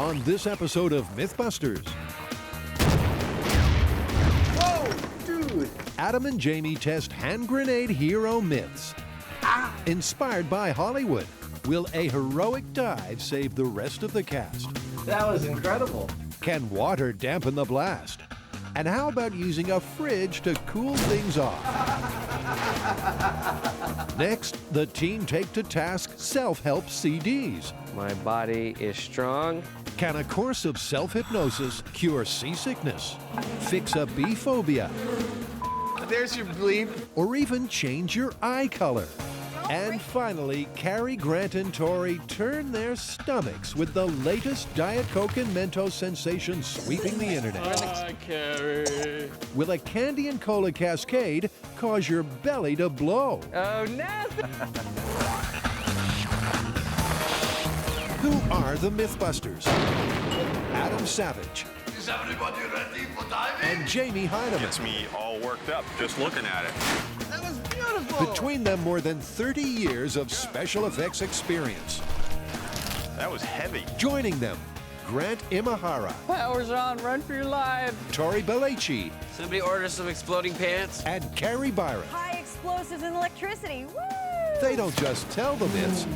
on this episode of MythBusters. Whoa, dude! Adam and Jamie test hand grenade hero myths. Inspired by Hollywood, will a heroic dive save the rest of the cast? That was incredible. Can water dampen the blast? And how about using a fridge to cool things off? Next, the team take to task self-help CDs. My body is strong. Can a course of self-hypnosis cure seasickness, fix a bee phobia, There's your bleep. or even change your eye color? And finally, Cary Grant and Tori turn their stomachs with the latest Diet Coke and Mentos sensation sweeping the internet. Carrie. Will a candy and cola cascade cause your belly to blow? Oh, nasty. Who are the MythBusters? Adam Savage Is everybody ready for diving? and Jamie Heineman. Gets me all worked up just looking at it. That was beautiful. Between them, more than 30 years of special effects experience. That was heavy. Joining them, Grant Imahara, Powers on, run for your life. Tori Belleci, Somebody order some exploding pants. and Carrie Byron. High explosives and electricity. Woo! They don't just tell the myths,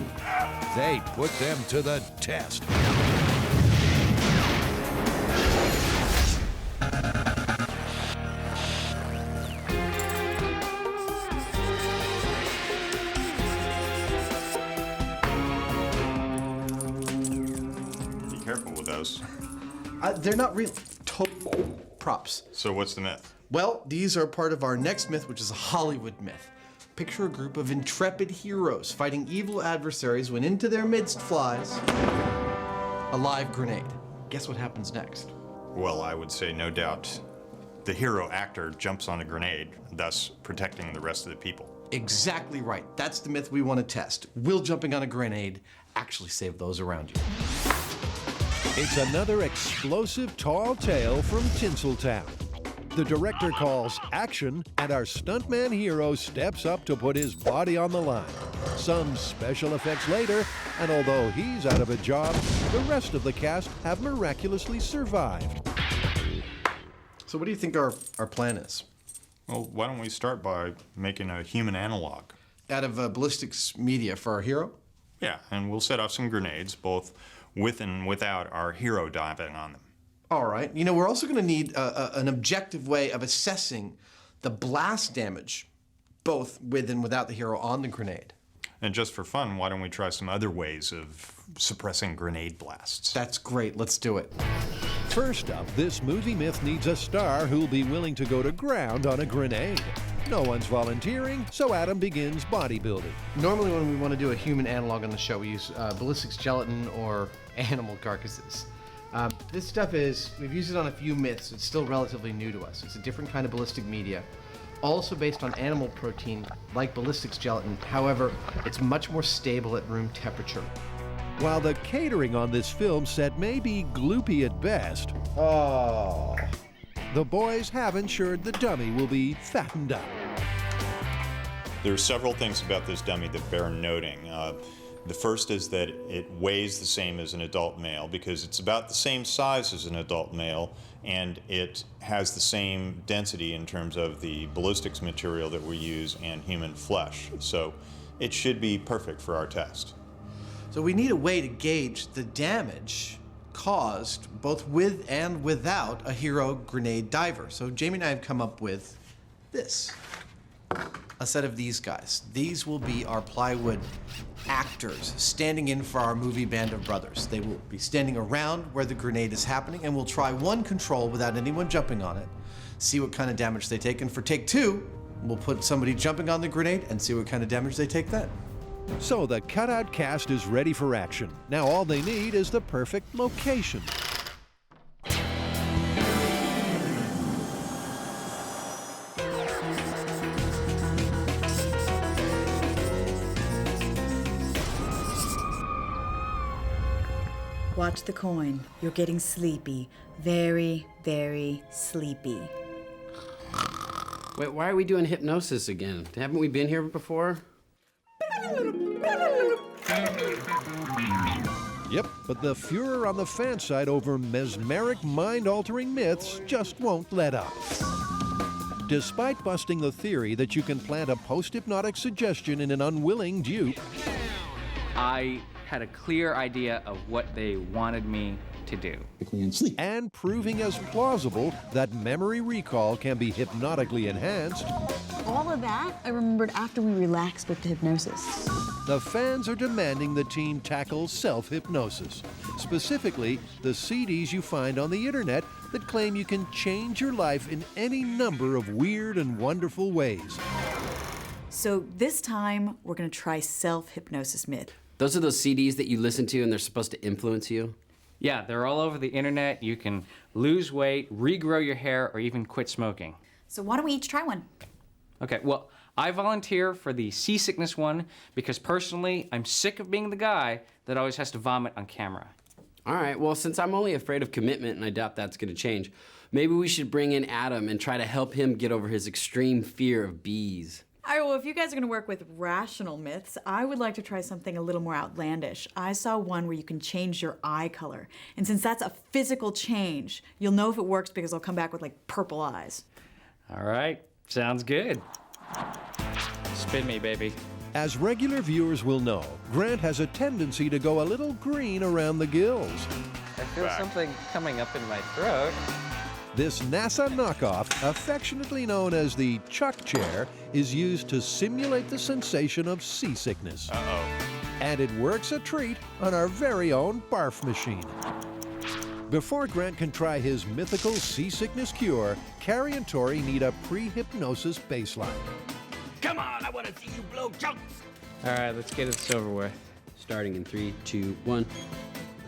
they put them to the test. Be careful with those. They're not real. Total props. So what's the myth? Well, these are part of our next myth, which is a Hollywood myth. Picture a group of intrepid heroes fighting evil adversaries when into their midst flies a live grenade. Guess what happens next? Well, I would say no doubt the hero actor jumps on a grenade, thus protecting the rest of the people. Exactly right. That's the myth we want to test. Will jumping on a grenade actually save those around you? It's another explosive tall tale from Tinseltown. The director calls action, and our stuntman hero steps up to put his body on the line. Some special effects later, and although he's out of a job, the rest of the cast have miraculously survived. So what do you think our plan is? Well, why don't we start by making a human analog? Out of ballistics media for our hero? Yeah, and we'll set off some grenades, both with and without our hero diving on them. All right. You know, we're also going to need an objective way of assessing the blast damage, both with and without the hero on the grenade. And just for fun, why don't we try some other ways of suppressing grenade blasts? That's great. Let's do it. First up, this movie myth needs a star who'll be willing to go to ground on a grenade. No one's volunteering, so Adam begins bodybuilding. Normally when we want to do a human analog on the show, we use ballistics gelatin or animal carcasses. This stuff we've used it on a few myths. It's still relatively new to us. It's a different kind of ballistic media, also based on animal protein, like ballistics gelatin. However, it's much more stable at room temperature. While the catering on this film set may be gloopy at best, the boys have ensured the dummy will be fattened up. There are several things about this dummy that bear noting. The first is that it weighs the same as an adult male because it's about the same size as an adult male, and it has the same density in terms of the ballistics material that we use and human flesh. So it should be perfect for our test. So we need a way to gauge the damage caused both with and without a hero grenade diver. So Jamie and I have come up with this. A set of these guys. These will be our plywood actors standing in for our movie band of brothers. They will be standing around where the grenade is happening, and we'll try one control without anyone jumping on it, see what kind of damage they take, and for take two, we'll put somebody jumping on the grenade and see what kind of damage they take then. So the cutout cast is ready for action. Now all they need is the perfect location. Watch the coin. You're getting sleepy. Very, very sleepy. Wait, why are we doing hypnosis again? Haven't we been here before? Yep, but the furor on the fan site over mesmeric, mind-altering myths just won't let up. Despite busting the theory that you can plant a post-hypnotic suggestion in an unwilling dupe, I had a clear idea of what they wanted me to do. and proving as plausible that memory recall can be hypnotically enhanced, All of that I remembered after we relaxed with the hypnosis. the fans are demanding the team tackle self-hypnosis. Specifically, the CDs you find on the internet that claim you can change your life in any number of weird and wonderful ways. So this time, we're gonna try self-hypnosis myth. Those are those CDs that you listen to and they're supposed to influence you? Yeah, they're all over the internet. You can lose weight, regrow your hair, or even quit smoking. So why don't we each try one? Okay, well, I volunteer for the seasickness one because personally, I'm sick of being the guy that always has to vomit on camera. All right, well, since I'm only afraid of commitment and I doubt that's gonna change, maybe we should bring in Adam and try to help him get over his extreme fear of bees. All right, well, if you guys are gonna work with rational myths, I would like to try something a little more outlandish. I saw one where you can change your eye color. And since that's a physical change, you'll know if it works because I'll come back with like purple eyes. All right, sounds good. Spin me, baby. As regular viewers will know, Grant has a tendency to go a little green around the gills. I feel something coming up in my throat. This NASA knockoff, affectionately known as the Chuck chair, is used to simulate the sensation of seasickness. And it works a treat on our very own barf machine. Before Grant can try his mythical seasickness cure, Carrie and Tori need a pre-hypnosis baseline. Come on, I want to see you blow chunks. All right, let's get this over with. Starting in 3, 2, 1.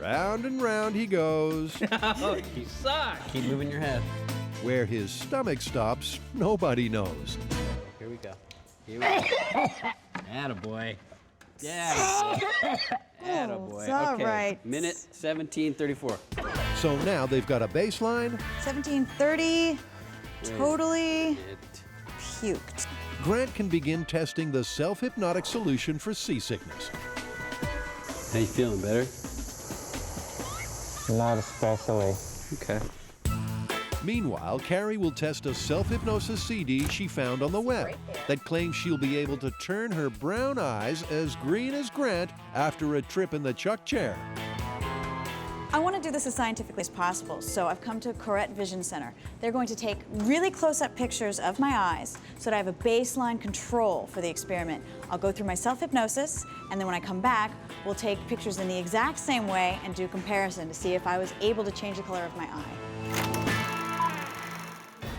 Round and round he goes. Oh, you suck. Keep moving your head. Where his stomach stops, nobody knows. Here we go. Here we go. Attaboy. Yeah. Attaboy. it's all Okay. right. Minute 17:34. So now they've got a baseline. 1730, totally It. puked. Grant can begin testing the self-hypnotic solution for seasickness. How you feeling, better? Not especially. Okay. Meanwhile, Carrie will test a self-hypnosis CD she found on the web that claims she'll be able to turn her brown eyes as green as Grant after a trip in the Chuck chair. I want to do this as scientifically as possible, so I've come to Corette Vision Center. They're going to take really close-up pictures of my eyes so that I have a baseline control for the experiment. I'll go through my self-hypnosis, and then when I come back, we'll take pictures in the exact same way and do a comparison to see if I was able to change the color of my eye.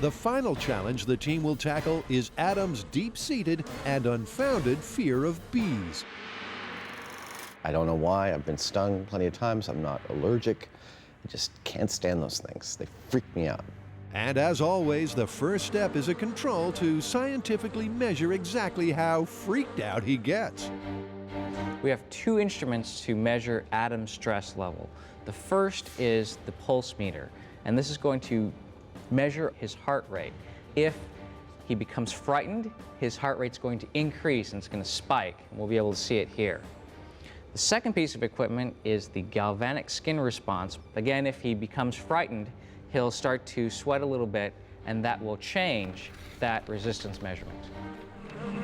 The final challenge the team will tackle is Adam's deep-seated and unfounded fear of bees. I don't know why. I've been stung plenty of times. I'm not allergic. I just can't stand those things. They freak me out. And as always, the first step is a control to scientifically measure exactly how freaked out he gets. We have two instruments to measure Adam's stress level. The first is the pulse meter, and this is going to measure his heart rate. If he becomes frightened, his heart rate's going to increase and it's going to spike, and we'll be able to see it here. The second piece of equipment is the galvanic skin response. Again, if he becomes frightened, he'll start to sweat a little bit, and that will change that resistance measurement.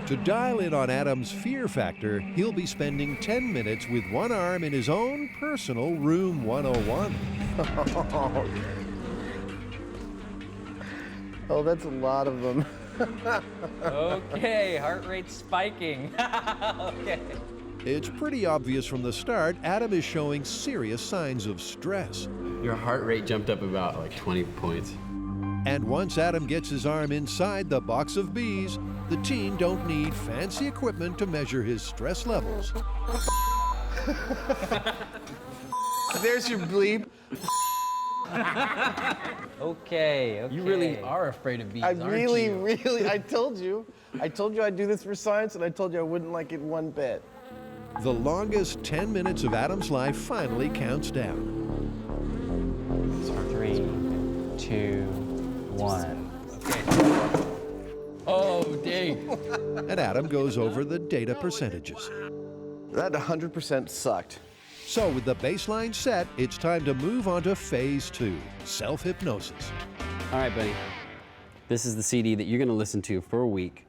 To dial in on Adam's fear factor, he'll be spending 10 minutes with one arm in his own personal Room 101. Oh, that's a lot of them. Okay, heart rate spiking. Okay. It's pretty obvious from the start, Adam is showing serious signs of stress. Your heart rate jumped up about like 20 points. And once Adam gets his arm inside the box of bees, the team don't need fancy equipment to measure his stress levels. There's your bleep. Okay. You really are afraid of bees, I aren't really, you? really, I told you I'd do this for science, and I told you I wouldn't like it one bit. The longest 10 minutes of Adam's life finally counts down. 3, 2, 1. Oh, dang. And Adam goes over the data percentages. That 100% sucked. So with the baseline set, it's time to move on to phase 2, self-hypnosis. All right, buddy. This is the CD that you're gonna listen to for a week,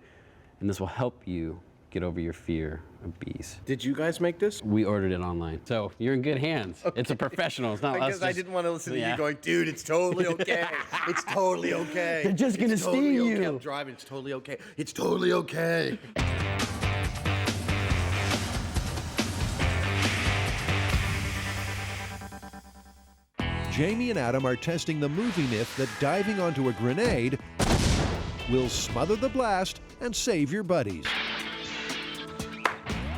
and this will help you get over your fear of bees. Did you guys make this? We ordered it online, so you're in good hands. Okay. It's a professional, it's not us. Because I didn't want to listen to Yeah. you going, dude, it's totally okay. It's totally okay. They're just gonna It's totally sting okay. you. I'm driving, it's totally okay. It's totally okay. Jamie and Adam are testing the movie myth that diving onto a grenade will smother the blast and save your buddies.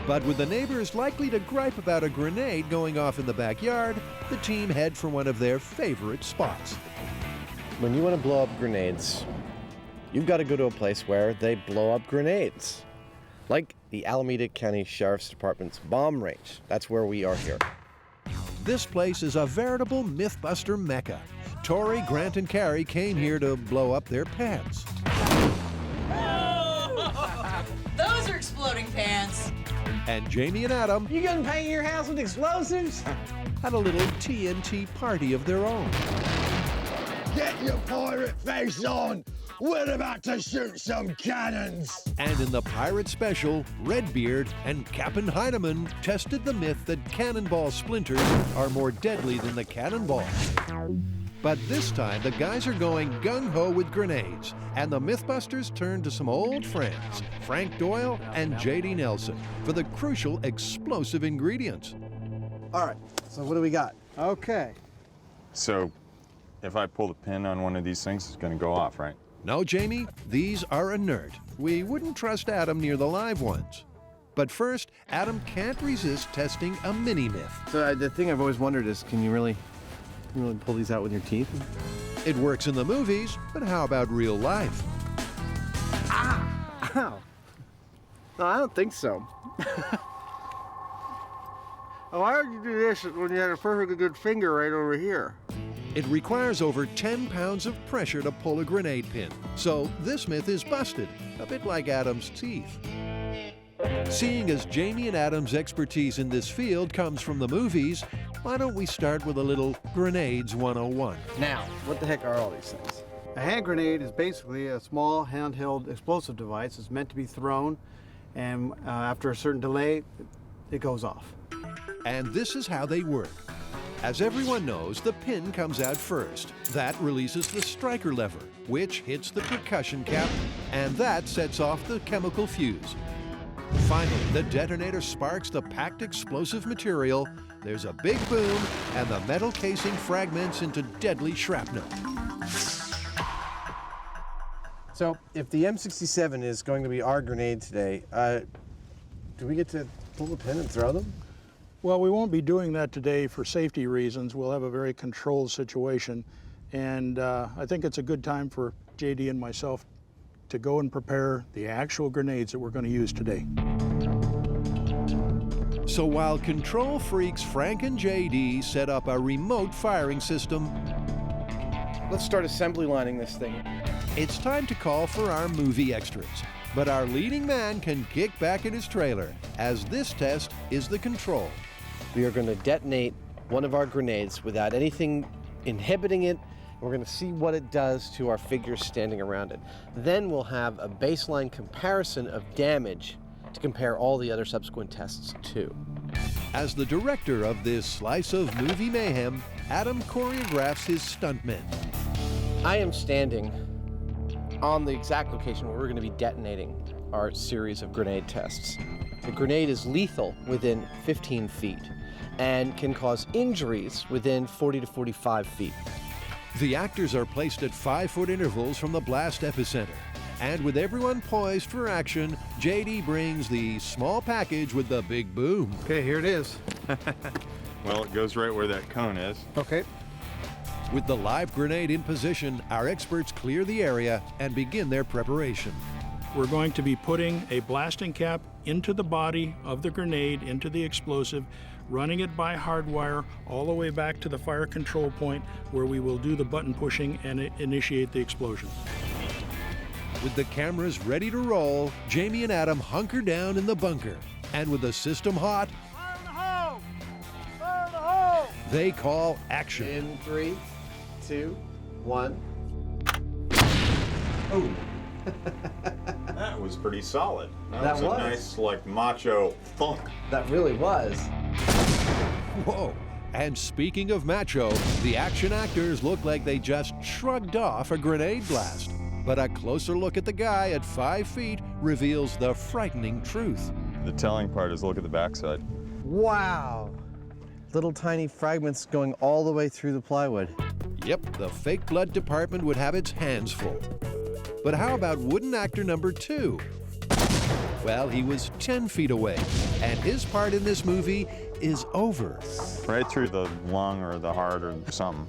But with the neighbors likely to gripe about a grenade going off in the backyard, the team head for one of their favorite spots. When you want to blow up grenades, you've got to go to a place where they blow up grenades. Like the Alameda County Sheriff's Department's bomb range. That's where we are here. This place is a veritable MythBuster mecca. Tori, Grant, and Carrie came here to blow up their pants. Those are exploding pants. And Jamie and Adam You gonna paint your house with explosives? had a little TNT party of their own. Get your pirate face on! We're about to shoot some cannons! And in the pirate special, Redbeard and Captain Heineman tested the myth that cannonball splinters are more deadly than the cannonball. But this time, the guys are going gung-ho with grenades, and the MythBusters turn to some old friends, Frank Doyle and J.D. Nelson, for the crucial explosive ingredients. All right, so what do we got? Okay. So, if I pull the pin on one of these things, it's going to go off, right? No, Jamie, these are inert. We wouldn't trust Adam near the live ones. But first, Adam can't resist testing a mini-myth. So the thing I've always wondered is, can you really pull these out with your teeth? It works in the movies, but how about real life? Ow. No, I don't think so. Why would you do this when you had a perfectly good finger right over here? It requires over 10 pounds of pressure to pull a grenade pin. So this myth is busted, a bit like Adam's teeth. Seeing as Jamie and Adam's expertise in this field comes from the movies, why don't we start with a little Grenades 101? Now, what the heck are all these things? A hand grenade is basically a small handheld explosive device. It's meant to be thrown, and after a certain delay, it goes off. And this is how they work. As everyone knows, the pin comes out first. That releases the striker lever, which hits the percussion cap, and that sets off the chemical fuse. Finally, the detonator sparks the packed explosive material. There's a big boom, and the metal casing fragments into deadly shrapnel. So, if the M67 is going to be our grenade today, do we get to pull the pin and throw them? Well, we won't be doing that today for safety reasons. We'll have a very controlled situation. And I think it's a good time for JD and myself to go and prepare the actual grenades that we're going to use today. So while control freaks Frank and JD set up a remote firing system, let's start assembly lining this thing. It's time to call for our movie extras. But our leading man can kick back in his trailer, as this test is the control. We are going to detonate one of our grenades without anything inhibiting it. We're going to see what it does to our figures standing around it. Then we'll have a baseline comparison of damage to compare all the other subsequent tests to. As the director of this slice of movie mayhem, Adam choreographs his stuntmen. I am standing on the exact location where we're going to be detonating our series of grenade tests. The grenade is lethal within 15 feet and can cause injuries within 40 to 45 feet. The actors are placed at 5-foot intervals from the blast epicenter. And with everyone poised for action, JD brings the small package with the big boom. Okay, here it is. Well, it goes right where that cone is. Okay. With the live grenade in position, our experts clear the area and begin their preparation. We're going to be putting a blasting cap into the body of the grenade, into the explosive, running it by hardwire all the way back to the fire control point where we will do the button pushing and initiate the explosion. With the cameras ready to roll, Jamie and Adam hunker down in the bunker. And with the system hot, Fire in the hole! Fire they call action. In 3, 2, 1. Oh. That was pretty solid. That was was. a nice, like, macho thunk. That really was. Whoa. And speaking of macho, the action actors look like they just shrugged off a grenade blast. But a closer look at the guy at 5 feet reveals the frightening truth. The telling part is look at the backside. Wow. Little tiny fragments going all the way through the plywood. Yep, the fake blood department would have its hands full. But how about wooden actor number 2? Well, he was 10 feet away, and his part in this movie is over. Right through the lung or the heart or something.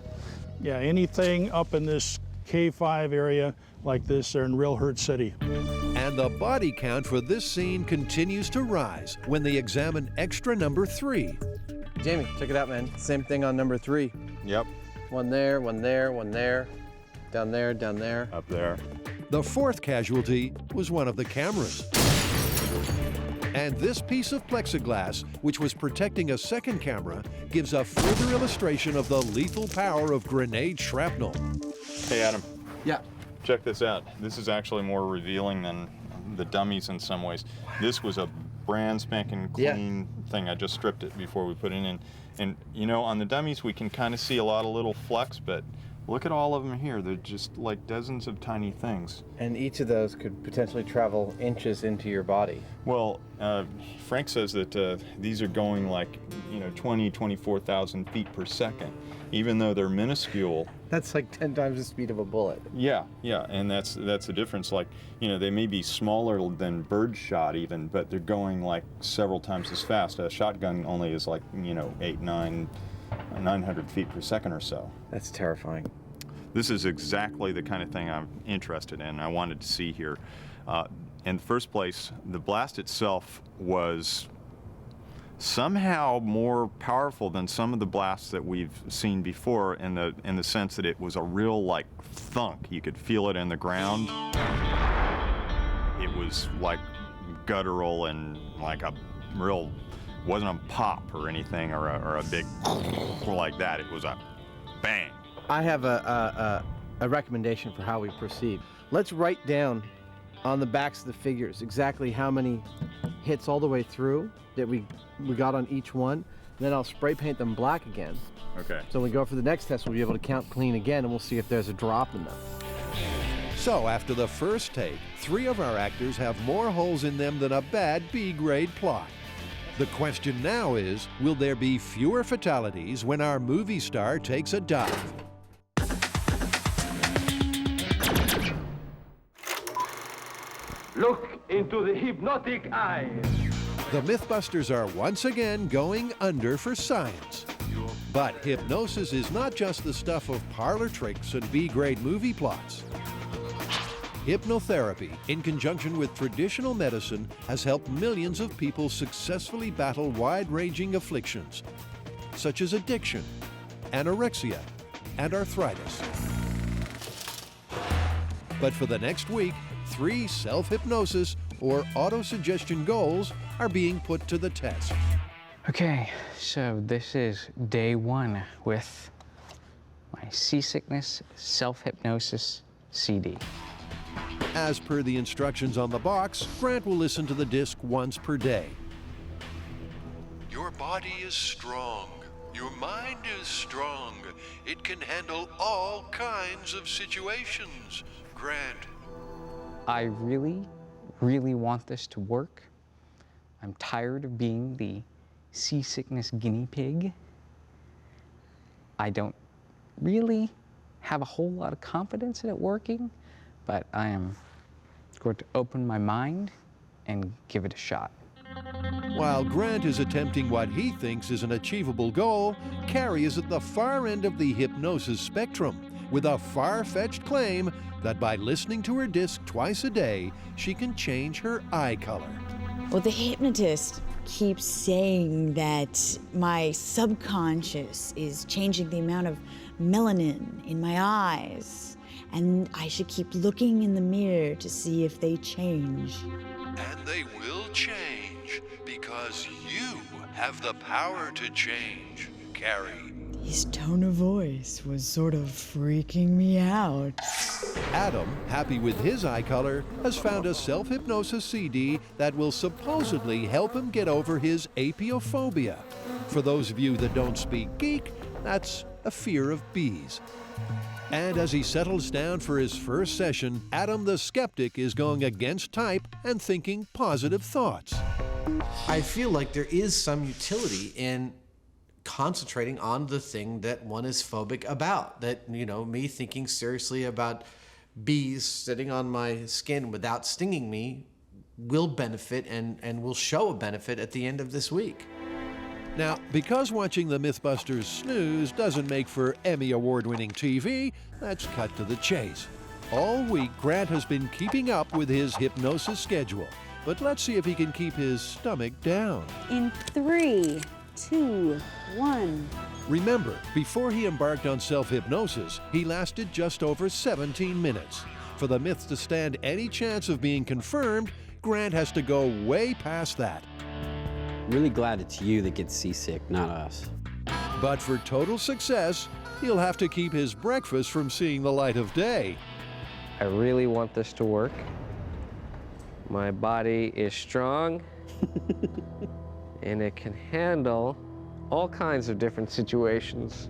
Yeah, anything up in this K5 area like this, they're in real hurt city. And the body count for this scene continues to rise when they examine extra number 3. Jamie, check it out, man. Same thing on number 3. Yep. One there, one there, one there. Down there, down there. Up there. The 4th casualty was one of the cameras. And this piece of plexiglass, which was protecting a second camera, gives a further illustration of the lethal power of grenade shrapnel. Hey, Adam. Yeah. Check this out. This is actually more revealing than the dummies in some ways. This was a brand spanking clean thing. I just stripped it before we put it in. And, you know, on the dummies, we can kind of see a lot of little flecks, but look at all of them here. They're just like dozens of tiny things. And each of those could potentially travel inches into your body. Well, Frank says that these are going like, 20, 24,000 feet per second, even though they're minuscule. That's like 10 times the speed of a bullet. Yeah, and that's the difference. Like, they may be smaller than bird shot even, but they're going like several times as fast. A shotgun only is like, 900 feet per second or so. That's terrifying. This is exactly the kind of thing I'm interested in. I wanted to see here. In the first place, the blast itself was somehow more powerful than some of the blasts that we've seen before in the sense that it was a real like thunk. You could feel it in the ground. It was like guttural and like a real, wasn't a pop or anything or a big like that. It was a bang. I have a recommendation for how we proceed. Let's write down on the backs of the figures exactly how many hits all the way through that we got on each one. Then I'll spray paint them black again. Okay. So when we go for the next test, we'll be able to count clean again, and we'll see if there's a drop in them. So after the first take, 3 of our actors have more holes in them than a bad B-grade plot. The question now is, will there be fewer fatalities when our movie star takes a dive? Look into the hypnotic eye. The MythBusters are once again going under for science. But hypnosis is not just the stuff of parlor tricks and B-grade movie plots. Hypnotherapy, in conjunction with traditional medicine, has helped millions of people successfully battle wide-ranging afflictions, such as addiction, anorexia, and arthritis. But for the next week, 3 self-hypnosis or autosuggestion goals are being put to the test. Okay, so this is day 1 with my seasickness self-hypnosis CD. As per the instructions on the box, Grant will listen to the disc once per day. Your body is strong. Your mind is strong. It can handle all kinds of situations. Grant. I really, really want this to work. I'm tired of being the seasickness guinea pig. I don't really have a whole lot of confidence in it working, but I am going to open my mind and give it a shot. While Grant is attempting what he thinks is an achievable goal, Carrie is at the far end of the hypnosis spectrum with a far-fetched claim that by listening to her disc twice a day, she can change her eye color. Well, the hypnotist keeps saying that my subconscious is changing the amount of melanin in my eyes, and I should keep looking in the mirror to see if they change. And they will change because you have the power to change, Carrie. His tone of voice was sort of freaking me out. Adam, happy with his eye color, has found a self-hypnosis CD that will supposedly help him get over his apiophobia. For those of you that don't speak geek, that's a fear of bees. And as he settles down for his first session, Adam the skeptic is going against type and thinking positive thoughts. I feel like there is some utility in concentrating on the thing that one is phobic about. That, you know, me thinking seriously about bees sitting on my skin without stinging me will benefit and will show a benefit at the end of this week. Now, because watching the MythBusters snooze doesn't make for Emmy Award-winning TV, let's cut to the chase. All week, Grant has been keeping up with his hypnosis schedule, but let's see if he can keep his stomach down. In 3, 2, 1. Remember, before he embarked on self-hypnosis, he lasted just over 17 minutes. For the myth to stand any chance of being confirmed, Grant has to go way past that. Really glad it's you that gets seasick, not us. But for total success, he'll have to keep his breakfast from seeing the light of day. I really want this to work. My body is strong, and it can handle all kinds of different situations.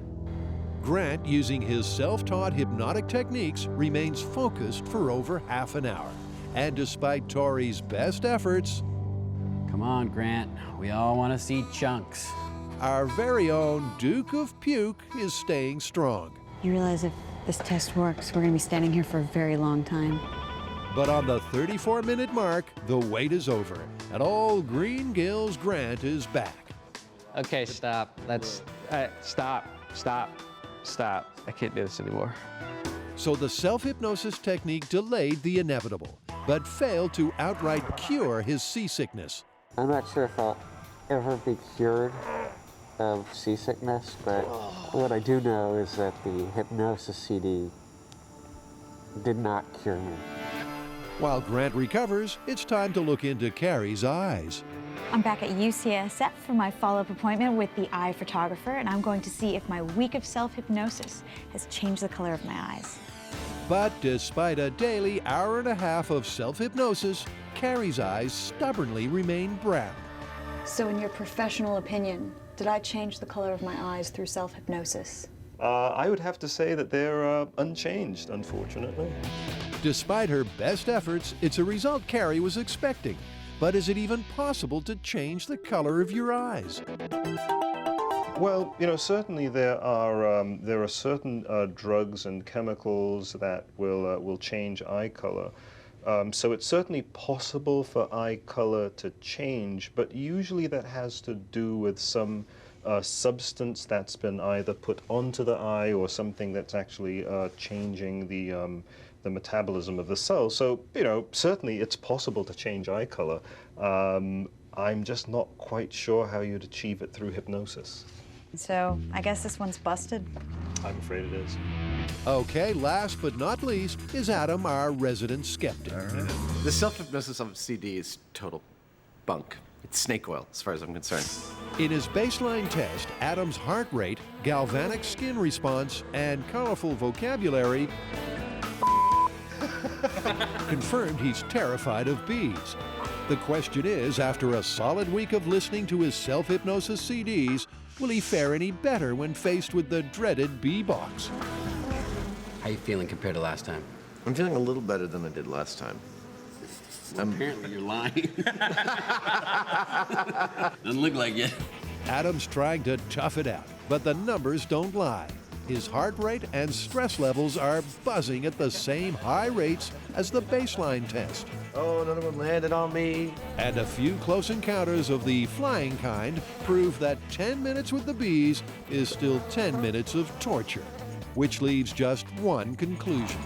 Grant, using his self-taught hypnotic techniques, remains focused for over half an hour. And despite Tori's best efforts, Come on, Grant. We all want to see chunks. our very own Duke of Puke is staying strong. You realize if this test works, we're going to be standing here for a very long time. But on the 34-minute mark, the wait is over, and all Green Gills Grant is back. Okay, stop. Stop. I can't do this anymore. So the self-hypnosis technique delayed the inevitable, but failed to outright cure his seasickness. I'm not sure if I'll ever be cured of seasickness, but what I do know is that the hypnosis CD did not cure me. While Grant recovers, it's time to look into Carrie's eyes. I'm back at UCSF for my follow-up appointment with the eye photographer, and I'm going to see if my week of self-hypnosis has changed the color of my eyes. But despite a daily hour and a half of self-hypnosis, Carrie's eyes stubbornly remain brown. So in your professional opinion, did I change the color of my eyes through self-hypnosis? I would have to say that they're unchanged, unfortunately. Despite her best efforts, it's a result Carrie was expecting. But is it even possible to change the color of your eyes? Well, you know, certainly there are certain drugs and chemicals that will change eye color. So it's certainly possible for eye color to change, but usually that has to do with some substance that's been either put onto the eye or something that's actually changing the metabolism of the cell. So, you know, certainly it's possible to change eye color. I'm just not quite sure how you'd achieve it through hypnosis. So I guess this one's busted. I'm afraid it is. Okay, last but not least is Adam, our resident skeptic. The self-hypnosis on CD is total bunk. It's snake oil, as far as I'm concerned. In his baseline test, Adam's heart rate, galvanic skin response, and colorful vocabulary confirmed he's terrified of bees. The question is, after a solid week of listening to his self-hypnosis CDs, will he fare any better when faced with the dreaded bee box? How you feeling compared to last time? I'm feeling a little better than I did last time. Well, apparently you're lying. Doesn't look like it. Adam's trying to tough it out, but the numbers don't lie. His heart rate and stress levels are buzzing at the same high rates as the baseline test. Oh, another one landed on me. And a few close encounters of the flying kind prove that 10 minutes with the bees is still 10 minutes of torture, which leaves just one conclusion.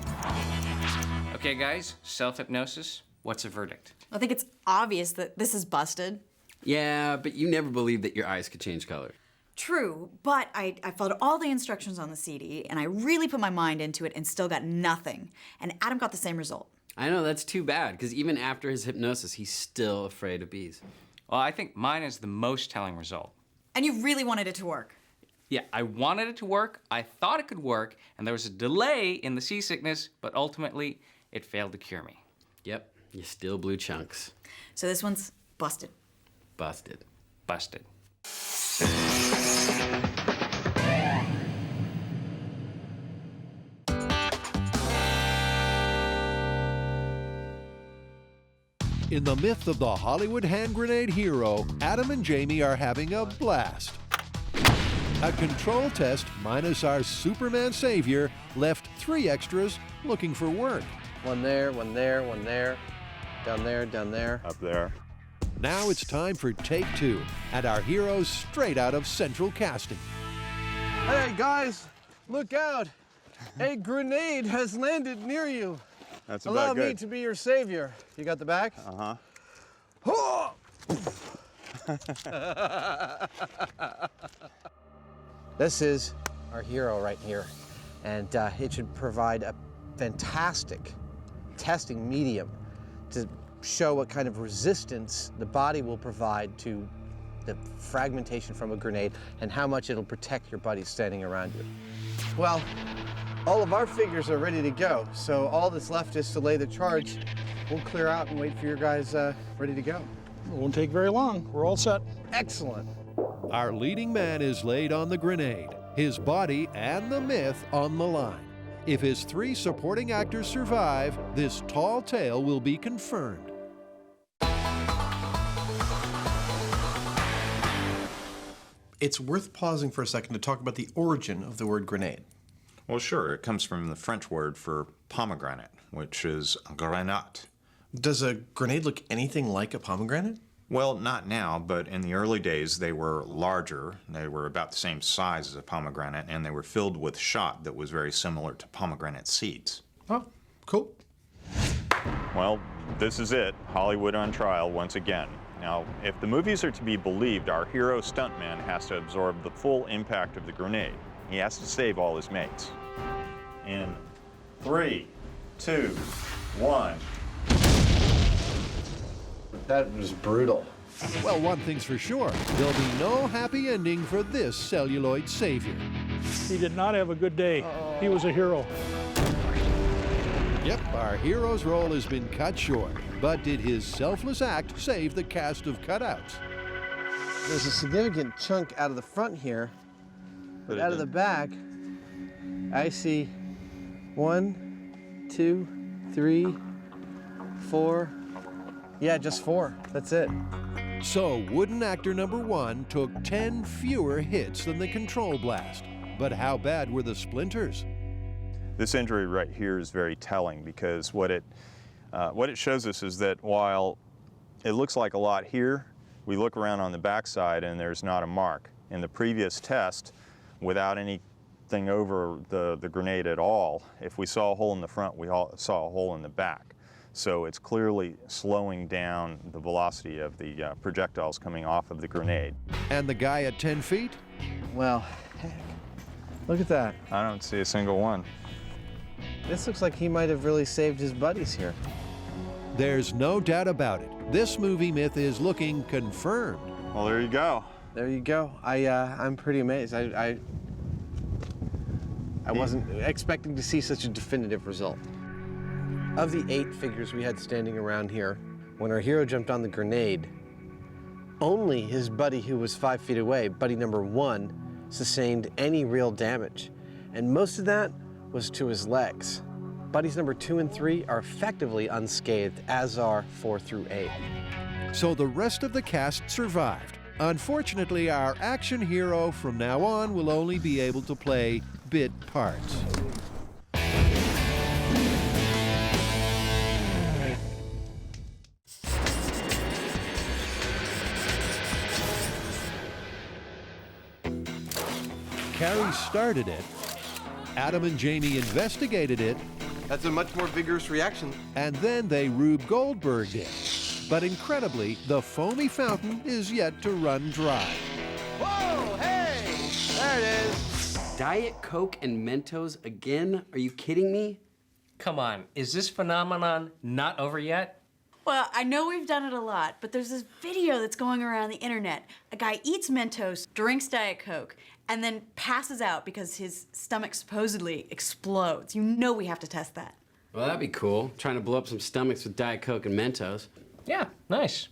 Okay, guys, self-hypnosis, what's the verdict? I think it's obvious that this is busted. Yeah, but you never believed that your eyes could change color. True, but I followed all the instructions on the CD, and I really put my mind into it and still got nothing. And Adam got the same result. I know, that's too bad, because even after his hypnosis, he's still afraid of bees. Well, I think mine is the most telling result. And you really wanted it to work. Yeah, I wanted it to work, I thought it could work, and there was a delay in the seasickness, but ultimately, it failed to cure me. Yep, you still blew chunks. So this one's busted. Busted. Busted. In the myth of the Hollywood hand grenade hero, Adam and Jamie are having a blast. A control test minus our Superman savior left 3 extras looking for work. One there, one there, one there. Down there, down there. Up there. Now it's time for take 2, and our heroes straight out of Central Casting. Hey guys, look out! A grenade has landed near you. That's Allow about me good. to be your savior. You got the back? Uh-huh. This is our hero right here, and it should provide a fantastic testing medium to show what kind of resistance the body will provide to the fragmentation from a grenade and how much it'll protect your buddies standing around you. Well, all of our figures are ready to go, so all that's left is to lay the charge. We'll clear out and wait for your guys ready to go. It won't take very long. We're all set. Excellent. Our leading man is laid on the grenade, his body and the myth on the line. If his 3 supporting actors survive, this tall tale will be confirmed. It's worth pausing for a second to talk about the origin of the word grenade. Well, sure. It comes from the French word for pomegranate, which is grenade. Does a grenade look anything like a pomegranate? Well, not now, but in the early days they were larger. They were about the same size as a pomegranate, and they were filled with shot that was very similar to pomegranate seeds. Oh, cool. Well, this is it. Hollywood on trial once again. Now, if the movies are to be believed, our hero stuntman has to absorb the full impact of the grenade. He has to save all his mates. In 3, 2, 1. That was brutal. Well, one thing's for sure, there'll be no happy ending for this celluloid savior. He did not have a good day. He was a hero. Yep, our hero's role has been cut short, but did his selfless act save the cast of cutouts? There's a significant chunk out of the front here, but out of the back, I see 1, 2, 3, 4. Yeah, just 4. That's it. So wooden actor number 1 took 10 fewer hits than the control blast. But how bad were the splinters? This injury right here is very telling because what it shows us is that while it looks like a lot here, we look around on the backside and there's not a mark. In the previous test, without anything over the grenade at all, if we saw a hole in the front, we saw a hole in the back. So it's clearly slowing down the velocity of the projectiles coming off of the grenade. And the guy at 10 feet? Well, heck, look at that. I don't see a single one. This looks like he might have really saved his buddies here. There's no doubt about it. This movie myth is looking confirmed. Well, there you go. There you go. I'm pretty amazed. I wasn't expecting to see such a definitive result. Of the 8 figures we had standing around here, when our hero jumped on the grenade, only his buddy who was 5 feet away, buddy number 1, sustained any real damage. And most of that was to his legs. Buddies number 2 and 3 are effectively unscathed, as are 4 through 8. So the rest of the cast survived. Unfortunately, our action hero from now on will only be able to play bit parts. Carrie started it. Adam and Jamie investigated it. That's a much more vigorous reaction. And then they Rube Goldberg'd it. But incredibly, the foamy fountain is yet to run dry. Whoa, hey! There it is. Diet Coke and Mentos again? Are you kidding me? Come on, is this phenomenon not over yet? Well, I know we've done it a lot, but there's this video that's going around the internet. A guy eats Mentos, drinks Diet Coke, and then passes out because his stomach supposedly explodes. You know we have to test that. Well, that'd be cool. Trying to blow up some stomachs with Diet Coke and Mentos. Yeah, nice.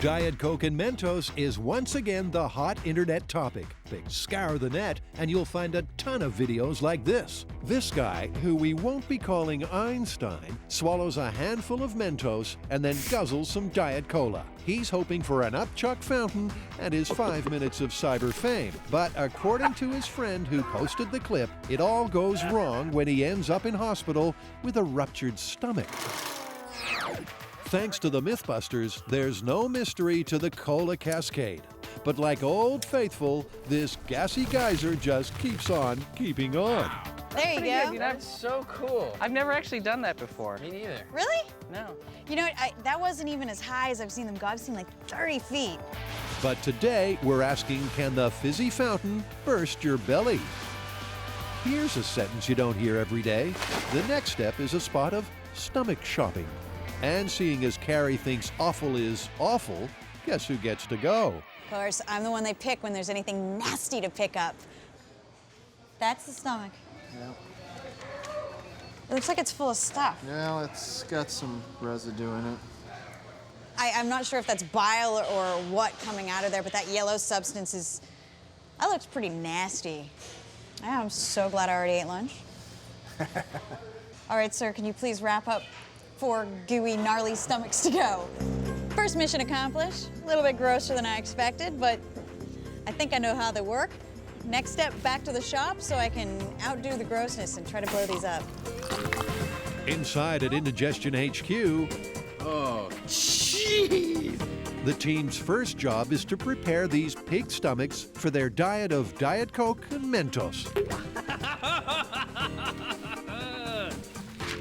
Diet Coke and Mentos is once again the hot internet topic. Scour the net and you'll find a ton of videos like this. This guy, who we won't be calling Einstein, swallows a handful of Mentos and then guzzles some Diet Cola. He's hoping for an upchuck fountain and his 5 minutes of cyber fame. But according to his friend who posted the clip, it all goes wrong when he ends up in hospital with a ruptured stomach. Thanks to the MythBusters, there's no mystery to the cola cascade. But like Old Faithful, this gassy geyser just keeps on keeping on. There you go. That's so cool. I've never actually done that before. Me neither. Really? No. You know, that wasn't even as high as I've seen them go. I've seen like 30 feet. But today, we're asking, can the fizzy fountain burst your belly? Here's a sentence you don't hear every day. The next step is a spot of stomach shopping. And seeing as Carrie thinks awful is awful, guess who gets to go? Of course, I'm the one they pick when there's anything nasty to pick up. That's the stomach. Yeah. It looks like it's full of stuff. Yeah, it's got some residue in it. I'm not sure if that's bile or what coming out of there, but that yellow substance is... That looks pretty nasty. Yeah, I'm so glad I already ate lunch. All right, sir, can you please wrap up 4 gooey, gnarly stomachs to go? First mission accomplished. A little bit grosser than I expected, but I think I know how they work. Next step, back to the shop so I can outdo the grossness and try to blow these up. Inside at Indigestion HQ, oh, jeez! The team's first job is to prepare these pig stomachs for their diet of Diet Coke and Mentos.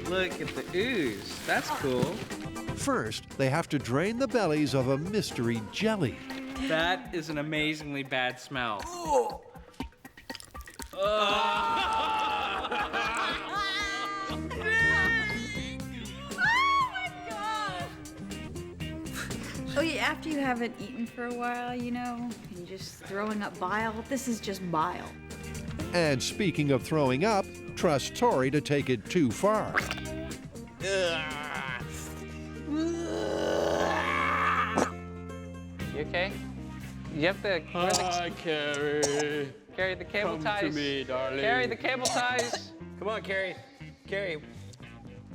Look at the ooze. That's cool. First, they have to drain the bellies of a mystery jelly. That is an amazingly bad smell. Oh yeah, after you haven't eaten for a while, you know, and just throwing up bile, this is just bile. And speaking of throwing up, trust Tori to take it too far. You okay? You have to... Hi, Carrie. Carrie, the cable ties. Come to me, darling. Carrie, the cable ties. Come on, Carrie. Carrie.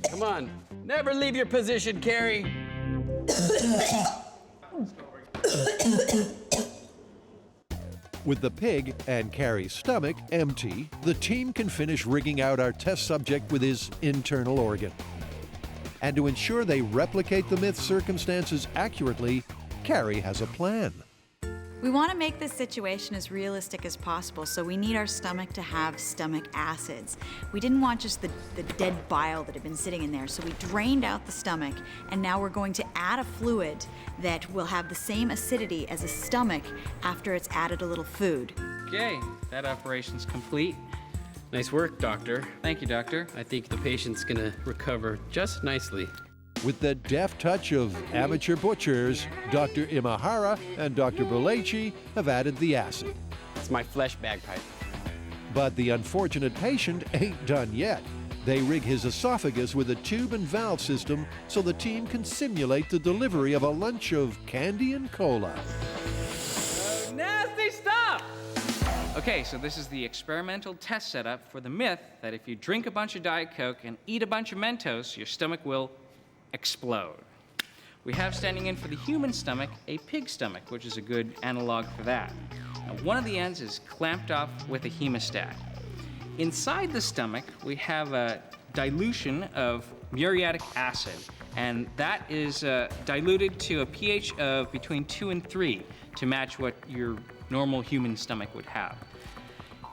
Come on. Never leave your position, Carrie. With the pig and Carrie's stomach empty, the team can finish rigging out our test subject with his internal organ. And to ensure they replicate the myth's circumstances accurately, Carrie has a plan. We want to make this situation as realistic as possible, so we need our stomach to have stomach acids. We didn't want just the dead bile that had been sitting in there, so we drained out the stomach, and now we're going to add a fluid that will have the same acidity as a stomach after it's added a little food. Okay, that operation's complete. Nice work, Doctor. Thank you, Doctor. I think the patient's gonna recover just nicely. With the deft touch of amateur butchers, Dr. Imahara and Dr. Bulaci have added the acid. It's my flesh bagpipe. But the unfortunate patient ain't done yet. They rig his esophagus with a tube and valve system so the team can simulate the delivery of a lunch of candy and cola. Nasty stuff! Okay, so this is the experimental test setup for the myth that if you drink a bunch of Diet Coke and eat a bunch of Mentos, your stomach will explode. We have standing in for the human stomach a pig stomach, which is a good analog for that. Now, one of the ends is clamped off with a hemostat. Inside the stomach, we have a dilution of muriatic acid, and that is diluted to a pH of between 2 and 3 to match what your normal human stomach would have.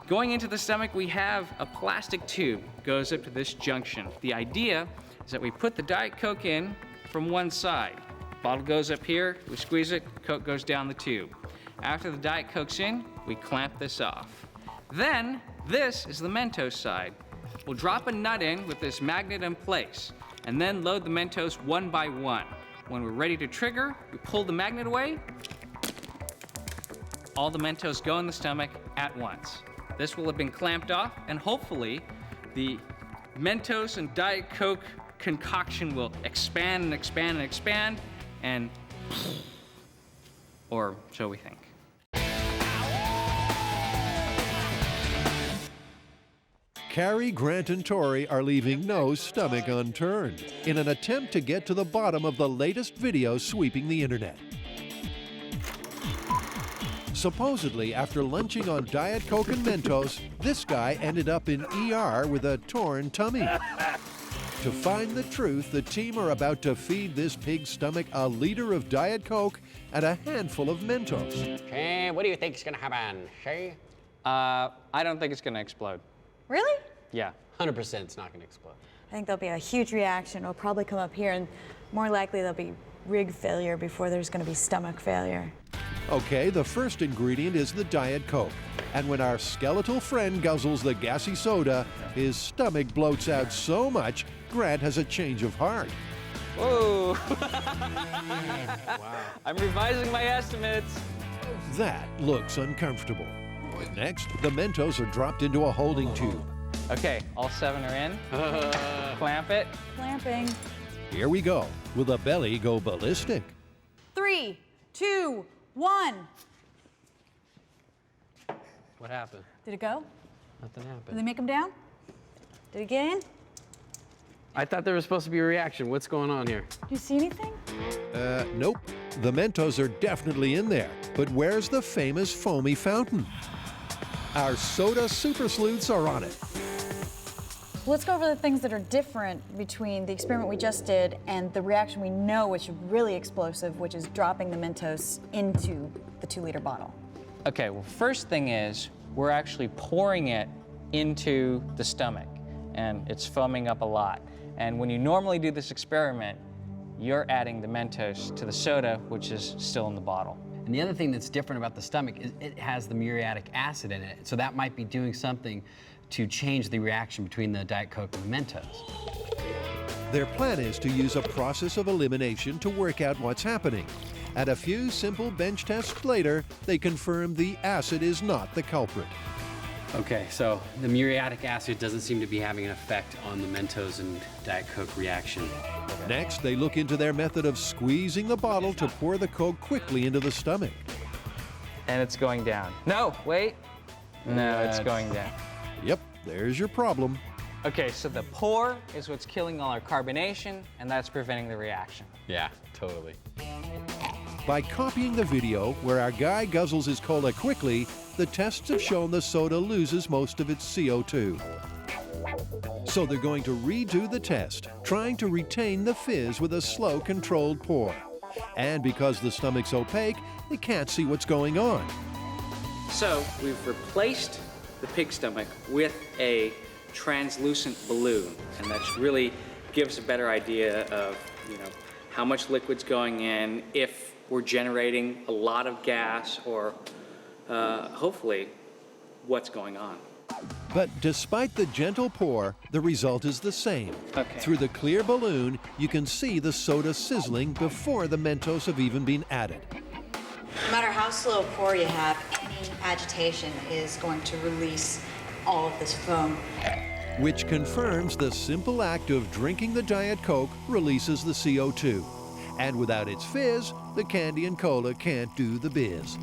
Going into the stomach, we have a plastic tube, goes up to this junction. The idea is that we put the Diet Coke in from one side. Bottle goes up here, we squeeze it, Coke goes down the tube. After the Diet Coke's in, we clamp this off. Then, this is the Mentos side. We'll drop a nut in with this magnet in place, and then load the Mentos one by one. When we're ready to trigger, we pull the magnet away, all the Mentos go in the stomach at once. This will have been clamped off, and hopefully the Mentos and Diet Coke concoction will expand and expand and expand, and or so we think. Carrie, Grant, and Tori are leaving no stomach unturned in an attempt to get to the bottom of the latest video sweeping the internet. Supposedly, after lunching on Diet Coke and Mentos, this guy ended up in ER with a torn tummy. To find the truth, the team are about to feed this pig's stomach a liter of Diet Coke and a handful of Mentos. Okay, what do you think is gonna happen, Shay? I don't think it's gonna explode. Really? Yeah. 100% it's not gonna explode. I think there'll be a huge reaction. It'll probably come up here, and more likely there'll be rig failure before there's going to be stomach failure. Okay, the first ingredient is the Diet Coke. And when our skeletal friend guzzles the gassy soda, his stomach bloats out so much, Grant has a change of heart. Whoa! Wow. I'm revising my estimates. That looks uncomfortable. Next, the Mentos are dropped into a holding tube. Okay, all 7 are in. Clamp it. Clamping. Here we go. Will the belly go ballistic? 3, 2, 1. What happened? Did it go? Nothing Did happened. they make him down? Did it get in? I thought there was supposed to be a reaction. What's going on here? Do you see anything? Nope. The Mentos are definitely in there. But where's the famous foamy fountain? Our soda super sleuths are on it. Let's go over the things that are different between the experiment we just did and the reaction we know, which is really explosive, which is dropping the Mentos into the 2-liter bottle. Okay, well, first thing is we're actually pouring it into the stomach, and it's foaming up a lot. And when you normally do this experiment, you're adding the Mentos to the soda, which is still in the bottle. And the other thing that's different about the stomach is it has the muriatic acid in it. So that might be doing something to change the reaction between the Diet Coke and the Mentos. Their plan is to use a process of elimination to work out what's happening. And a few simple bench tests later, they confirm the acid is not the culprit. Okay, so the muriatic acid doesn't seem to be having an effect on the Mentos and Diet Coke reaction. Next, they look into their method of squeezing the bottle to pour the Coke quickly into the stomach. And it's going down. No, wait. No, it's going down. Yep, there's your problem. Okay, so the pour is what's killing all our carbonation, and that's preventing the reaction. Yeah, totally. By copying the video where our guy guzzles his cola quickly, the tests have shown the soda loses most of its CO2. So they're going to redo the test, trying to retain the fizz with a slow, controlled pour. And because the stomach's opaque, they can't see what's going on. So we've replaced the pig stomach with a translucent balloon, and that really gives a better idea of, how much liquid's going in, if we're generating a lot of gas, or hopefully what's going on. But despite the gentle pour, the result is the same. Okay. Through the clear balloon, you can see the soda sizzling before the Mentos have even been added. No matter how slow a pour you have, any agitation is going to release all of this foam. Which confirms the simple act of drinking the Diet Coke releases the CO2. And without its fizz, the candy and cola can't do the biz.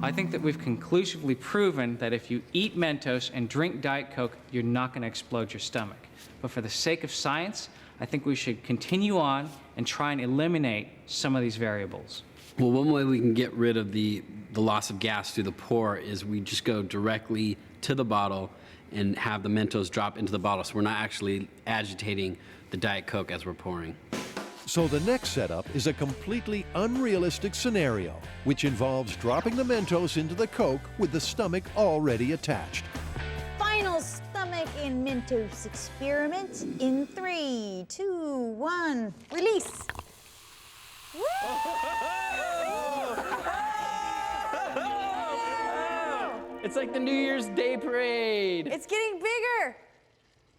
I think that we've conclusively proven that if you eat Mentos and drink Diet Coke, you're not going to explode your stomach. But for the sake of science, I think we should continue on and try and eliminate some of these variables. Well, one way we can get rid of the loss of gas through the pour is we just go directly to the bottle and have the Mentos drop into the bottle, so we're not actually agitating the Diet Coke as we're pouring. So the next setup is a completely unrealistic scenario, which involves dropping the Mentos into the Coke with the stomach already attached. Final stomach and Mentos experiment in 3, 2, 1, release. It's like the New Year's Day parade. It's getting bigger.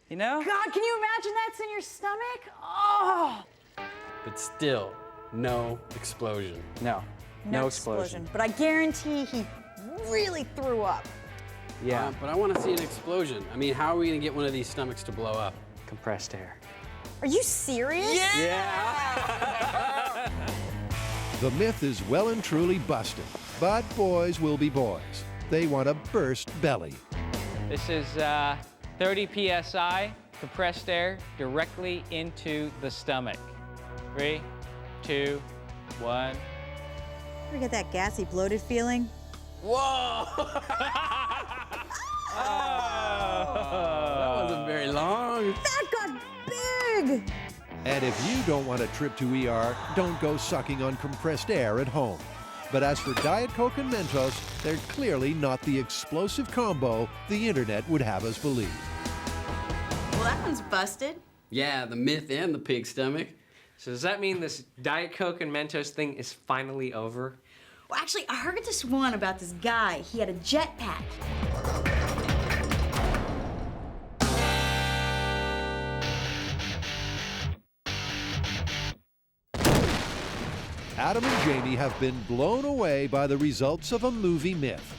You know? God, can you imagine that's in your stomach? Oh! But still, no explosion. No. No explosion. But I guarantee he really threw up. Yeah. But I want to see an explosion. I mean, how are we going to get one of these stomachs to blow up? Compressed air. Are you serious? Yeah! The myth is well and truly busted, but boys will be boys. They want a burst belly. This is 30 psi compressed air directly into the stomach. 3, 2, 1. Ever get that gassy, bloated feeling? Whoa! That wasn't very long. That got big! And if you don't want a trip to ER, don't go sucking on compressed air at home. But as for Diet Coke and Mentos, they're clearly not the explosive combo the internet would have us believe. Well, that one's busted. Yeah, the myth and the pig stomach. So does that mean this Diet Coke and Mentos thing is finally over? Well, actually, I heard this one about this guy. He had a jetpack. Adam and Jamie have been blown away by the results of a movie myth.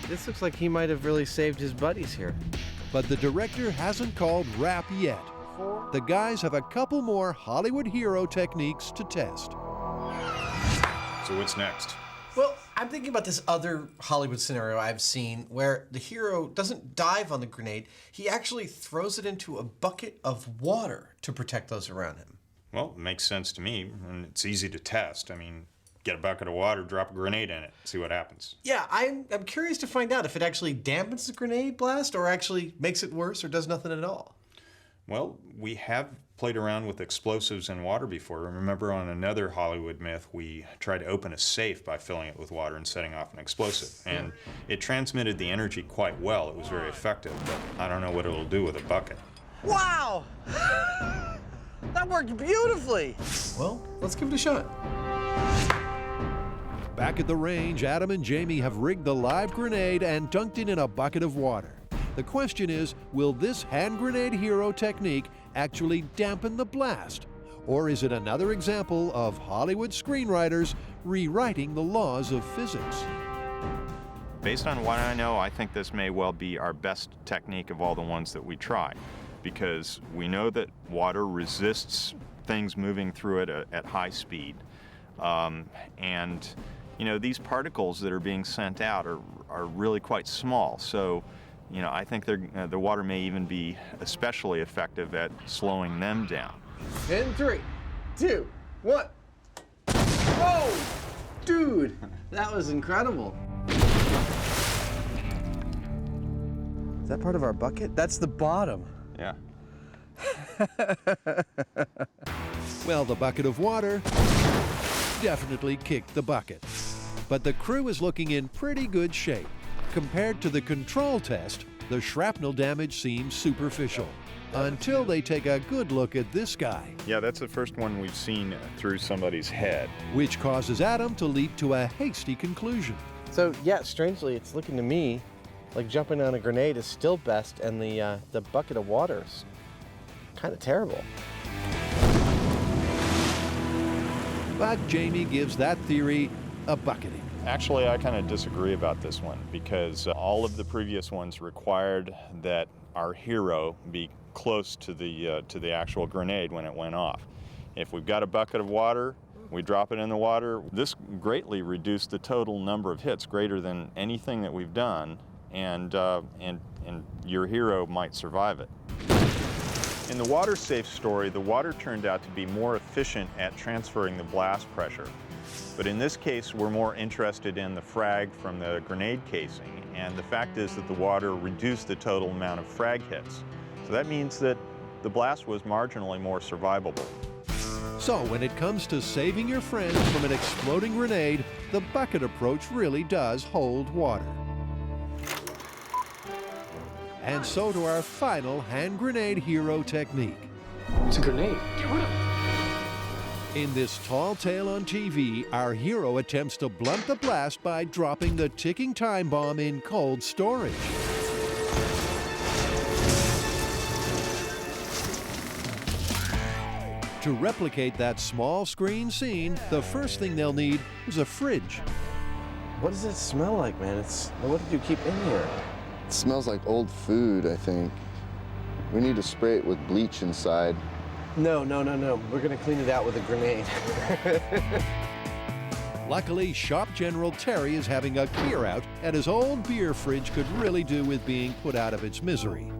This looks like he might have really saved his buddies here. But the director hasn't called wrap yet. The guys have a couple more Hollywood hero techniques to test. So what's next? Well, I'm thinking about this other Hollywood scenario I've seen where the hero doesn't dive on the grenade, he actually throws it into a bucket of water to protect those around him. Well, it makes sense to me, and it's easy to test. I mean, get a bucket of water, drop a grenade in it, see what happens. Yeah, I'm curious to find out if it actually dampens the grenade blast or actually makes it worse or does nothing at all. Well, we have played around with explosives in water before. Remember on another Hollywood myth, we tried to open a safe by filling it with water and setting off an explosive. And it transmitted the energy quite well. It was very effective, but I don't know what it'll do with a bucket. Wow! That worked beautifully! Well, let's give it a shot. Back at the range, Adam and Jamie have rigged the live grenade and dunked it in a bucket of water. The question is, will this hand grenade hero technique actually dampen the blast? Or is it another example of Hollywood screenwriters rewriting the laws of physics? Based on what I know, I think this may well be our best technique of all the ones that we try, because we know that water resists things moving through it at high speed. And you know, these particles that are being sent out are really quite small. So, you know, I think the water may even be especially effective at slowing them down. In 3, 2, 1. Whoa! Dude, that was incredible. Is that part of our bucket? That's the bottom. Yeah. Well, the bucket of water definitely kicked the bucket. But the crew is looking in pretty good shape. Compared to the control test, the shrapnel damage seems superficial. Until they take a good look at this guy. Yeah, that's the first one we've seen through somebody's head. Which causes Adam to leap to a hasty conclusion. So, yeah, strangely, it's looking to me like jumping on a grenade is still best, and the bucket of water is kind of terrible. But Jamie gives that theory a bucketing. Actually, I kind of disagree about this one, because all of the previous ones required that our hero be close to the actual grenade when it went off. If we've got a bucket of water, we drop it in the water. This greatly reduced the total number of hits, greater than anything that we've done, and your hero might survive it. In the water safe story, the water turned out to be more efficient at transferring the blast pressure. But in this case, we're more interested in the frag from the grenade casing, and the fact is that the water reduced the total amount of frag hits. So that means that the blast was marginally more survivable. So when it comes to saving your friends from an exploding grenade, the bucket approach really does hold water. And so to our final hand grenade hero technique. It's a grenade. Get rid of it. In this tall tale on TV, our hero attempts to blunt the blast by dropping the ticking time bomb in cold storage. To replicate that small screen scene, the first thing they'll need is a fridge. What does it smell like, man? What did you keep in here? It smells like old food, I think. We need to spray it with bleach inside. No. We're gonna clean it out with a grenade. Luckily, Shop General Terry is having a clear out, and his old beer fridge could really do with being put out of its misery.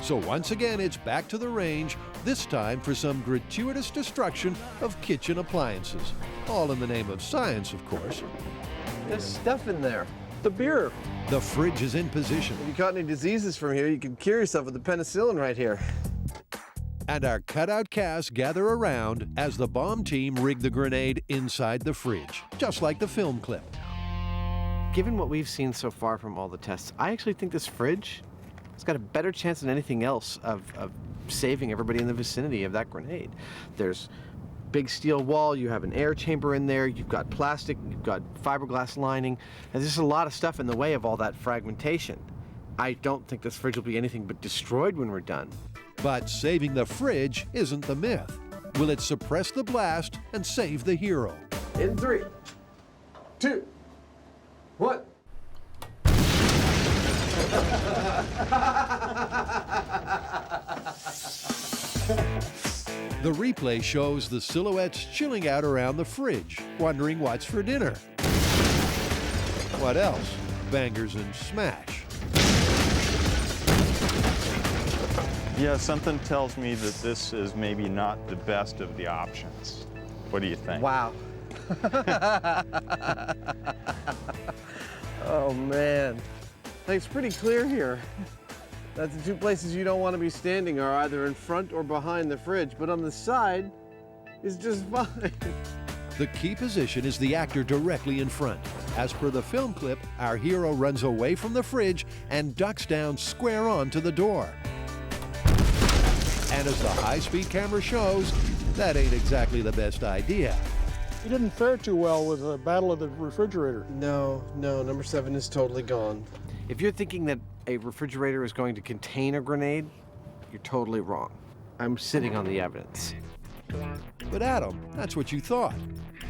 So once again, it's back to the range, this time for some gratuitous destruction of kitchen appliances. All in the name of science, of course. There's stuff in there. The beer. The fridge is in position. If you caught any diseases from here, you can cure yourself with the penicillin right here. And our cutout cast gather around as the bomb team rig the grenade inside the fridge, just like the film clip. Given what we've seen so far from all the tests, I actually think this fridge has got a better chance than anything else of saving everybody in the vicinity of that grenade. There's big steel wall, you have an air chamber in there, you've got plastic, you've got fiberglass lining, and there's just a lot of stuff in the way of all that fragmentation. I don't think this fridge will be anything but destroyed when we're done. But saving the fridge isn't the myth. Will it suppress the blast and save the hero? In 3, 2, 1. The replay shows the silhouettes chilling out around the fridge, wondering what's for dinner. What else? Bangers and smash. Yeah, something tells me that this is maybe not the best of the options. What do you think? Wow. Oh, man. It's pretty clear here that the two places you don't want to be standing are either in front or behind the fridge, but on the side is just fine. The key position is the actor directly in front. As per the film clip, our hero runs away from the fridge and ducks down square on to the door. And as the high-speed camera shows, that ain't exactly the best idea. He didn't fare too well with the Battle of the Refrigerator. No, number 7 is totally gone. If you're thinking that a refrigerator is going to contain a grenade, you're totally wrong. I'm sitting on the evidence. But Adam, that's what you thought.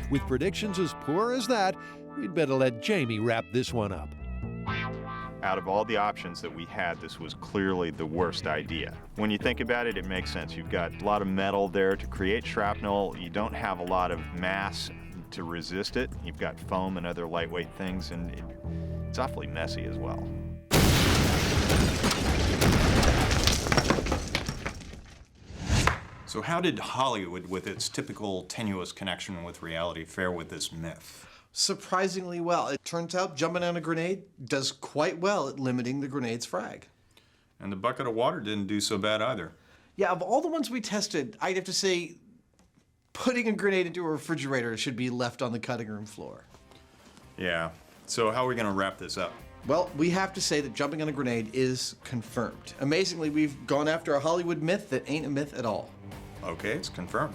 With predictions as poor as that, we'd better let Jamie wrap this one up. Out of all the options that we had, this was clearly the worst idea. When you think about it, it makes sense. You've got a lot of metal there to create shrapnel. You don't have a lot of mass to resist it. You've got foam and other lightweight things, and it's awfully messy as well. So how did Hollywood, with its typical tenuous connection with reality, fare with this myth? Surprisingly well. It turns out jumping on a grenade does quite well at limiting the grenade's frag. And the bucket of water didn't do so bad either. Yeah, of all the ones we tested, I'd have to say putting a grenade into a refrigerator should be left on the cutting room floor. Yeah. So how are we going to wrap this up? Well, we have to say that jumping on a grenade is confirmed. Amazingly, we've gone after a Hollywood myth that ain't a myth at all. Okay, it's confirmed.